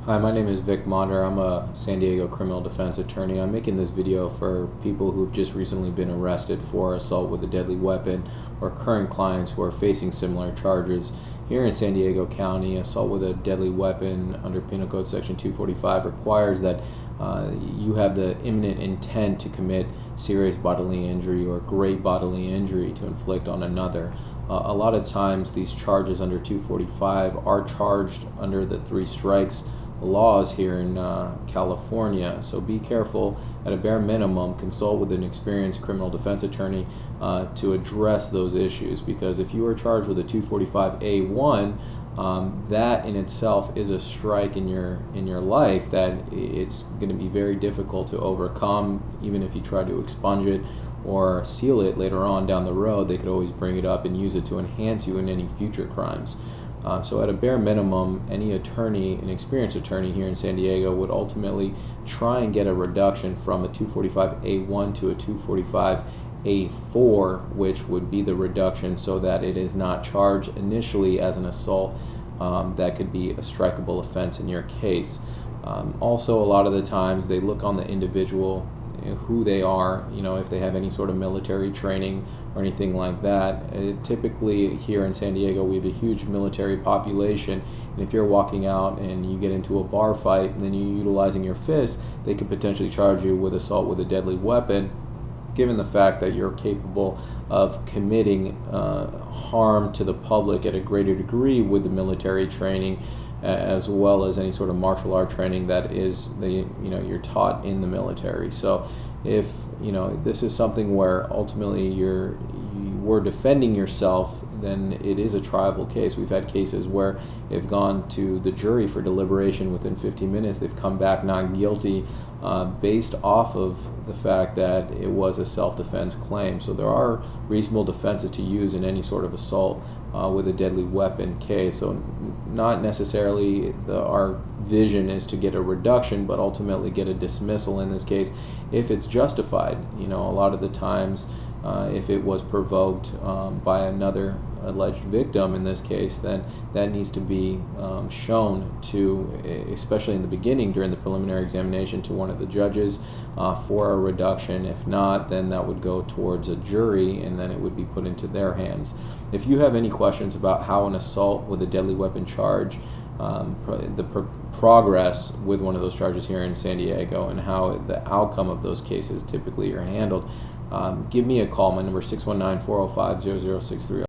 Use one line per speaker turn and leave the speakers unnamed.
Hi, my name is Vic Monder. I'm a San Diego criminal defense attorney. I'm making this video for people who've just recently been arrested for assault with a deadly weapon, or current clients who are facing similar charges. Here in San Diego County, assault with a deadly weapon under Penal Code Section 245 requires that you have the imminent intent to commit serious bodily injury or great bodily injury to inflict on another. A lot of times these charges under 245 are charged under the three strikes laws here in California, so be careful. At a bare minimum, consult with an experienced criminal defense attorney to address those issues, because if you are charged with a 245A1, that in itself is a strike in your life that it's going to be very difficult to overcome. Even if you try to expunge it or seal it later on down the road, they could always bring it up and use it to enhance you in any future crimes. So at a bare minimum, any attorney, an experienced attorney here in San Diego, would ultimately try and get a reduction from a 245A1 to a 245A4, which would be the reduction so that it is not charged initially as an assault that could be a strikeable offense in your case. Also, a lot of the times they look on the individual, who they are, if they have any sort of military training or anything like that. Typically here in San Diego we have a huge military population, and if you're walking out and you get into a bar fight and then you're utilizing your fist, they could potentially charge you with assault with a deadly weapon, given the fact that you're capable of committing harm to the public at a greater degree with the military training, as well as any sort of martial art training that is you're taught in the military. So if this is something where ultimately you were defending yourself, then it is a triable case. We've had cases where they've gone to the jury for deliberation. Within 15 minutes they've come back not guilty based off of the fact that it was a self-defense claim. So there are reasonable defenses to use in any sort of assault with a deadly weapon case. So not necessarily our vision is to get a reduction, but ultimately get a dismissal in this case if it's justified. A lot of the times if it was provoked by another alleged victim in this case, then that needs to be shown to, especially in the beginning during the preliminary examination, to one of the judges for a reduction. If not, then that would go towards a jury and then it would be put into their hands. If you have any questions about how an assault with a deadly weapon charge, progress with one of those charges here in San Diego, and how the outcome of those cases typically are handled, give me a call. My number is 619-405-0063.